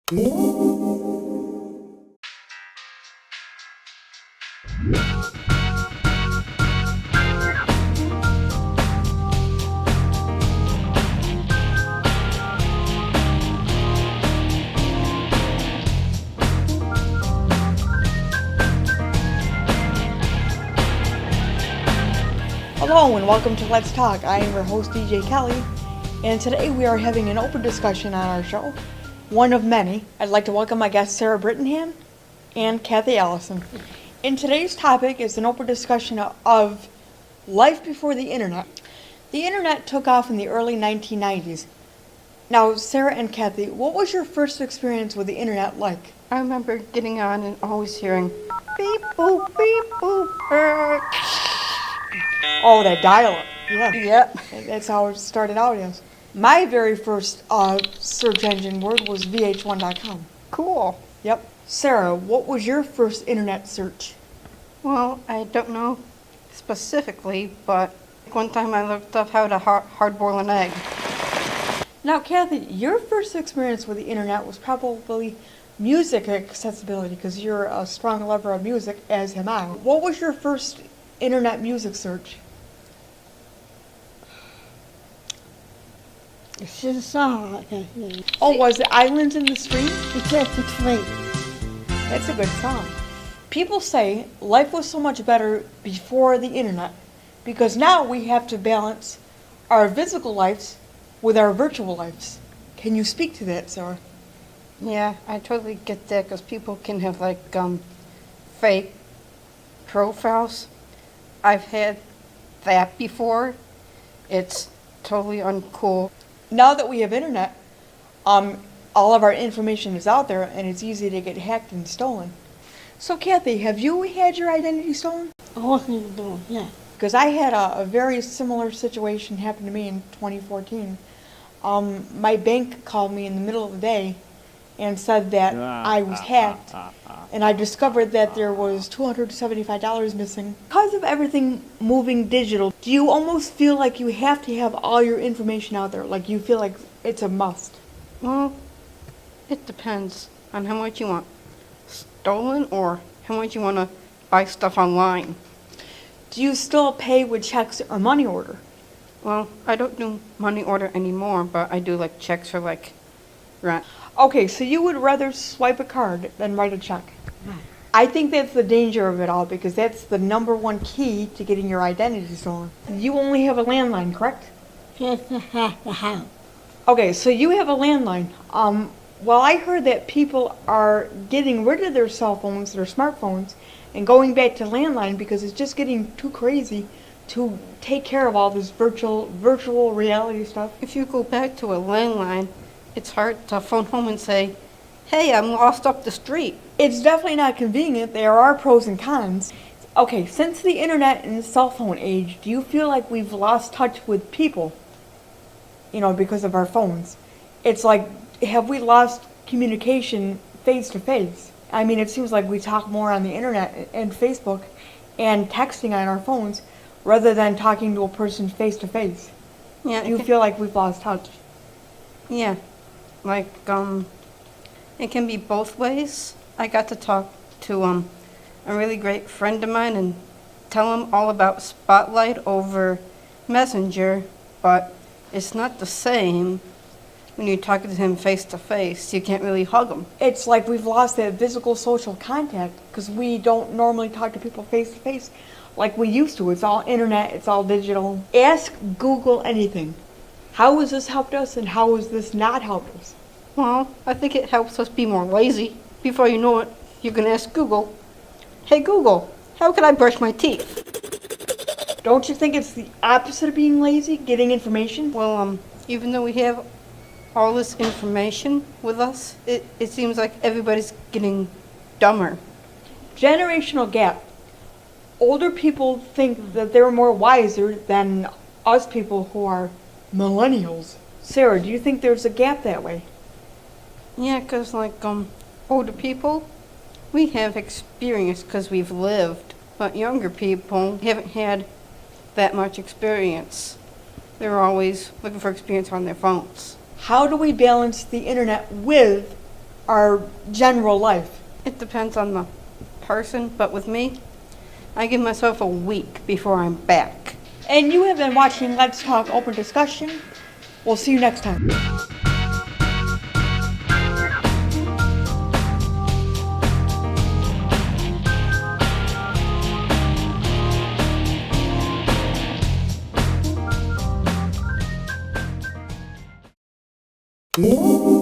Hello and welcome to Let's Talk. I am your host DJ Kelly, and today we are having an open discussion on our show, one of many. I'd like to welcome my guests Sarah Brittingham and Kathy Allison. And today's topic is an open discussion of life before the internet. The internet took off in the early 1990s. Now, Sarah and Kathy, what was your first experience with the internet like? I remember getting on and always hearing beep boop beep. Oh, that dial-up. Yeah. Yep. That's how it started out as. My very first search engine word was VH1.com. Cool. Yep. Sarah, what was your first internet search? Well, I don't know specifically, but one time I looked up how to hard boil an egg. Now, Kathy, your first experience with the internet was probably music accessibility because you're a strong lover of music, as am I. What was your first internet music search? It's just a song I can't hear. Oh, was it Islands in the Stream? It's just a train. That's a good song. People say life was so much better before the internet because now we have to balance our physical lives with our virtual lives. Can you speak to that, Sarah? Yeah, I totally get that because people can have fake profiles. I've had that before. It's totally uncool. Now that we have internet, all of our information is out there and it's easy to get hacked and stolen. So Kathy, have you had your identity stolen? Oh, what are you doing? Yeah. Because I had a very similar situation happen to me in 2014. My bank called me in the middle of the day and said that I was hacked, and I discovered that there was $275 missing. Because of everything moving digital, do you almost feel like you have to have all your information out there? Like you feel like it's a must? Well, it depends on how much you want stolen or how much you want to buy stuff online. Do you still pay with checks or money order? Well, I don't do money order anymore, but I do checks for rent. Okay, so you would rather swipe a card than write a check. I think that's the danger of it all because that's the number one key to getting your identity stolen. You only have a landline, correct? Just to have the house. Okay, so you have a landline. Well, I heard that people are getting rid of their cell phones, their smartphones, and going back to landline because it's just getting too crazy to take care of all this virtual reality stuff. If you go back to a landline, it's hard to phone home and say, hey, I'm lost up the street. It's definitely not convenient. There are pros and cons. Okay, since the internet and cell phone age, do you feel like we've lost touch with people? Because of our phones. It's like, have we lost communication face to face? I mean, it seems like we talk more on the internet and Facebook and texting on our phones rather than talking to a person face to face. Yeah. Do you feel like we've lost touch? Yeah. It can be both ways. I got to talk to a really great friend of mine and tell him all about Spotlight over Messenger, but it's not the same when you're talking to him face to face. You can't really hug him. It's like we've lost that physical social contact because we don't normally talk to people face to face like we used to. It's all internet, it's all digital. Ask Google anything. How has this helped us and how has this not helped us? Well, I think it helps us be more lazy. Before you know it, you can ask Google, hey Google, how can I brush my teeth? Don't you think it's the opposite of being lazy, getting information? Well, even though we have all this information with us, it seems like everybody's getting dumber. Generational gap. Older people think that they're more wiser than us people who are millennials. Sarah, do you think there's a gap that way? Yeah, because older people, we have experience because we've lived, but younger people haven't had that much experience. They're always looking for experience on their phones. How do we balance the internet with our general life? It depends on the person, but with me, I give myself a week before I'm back. And you have been watching Let's Talk Open Discussion. We'll see you next time. Ooh.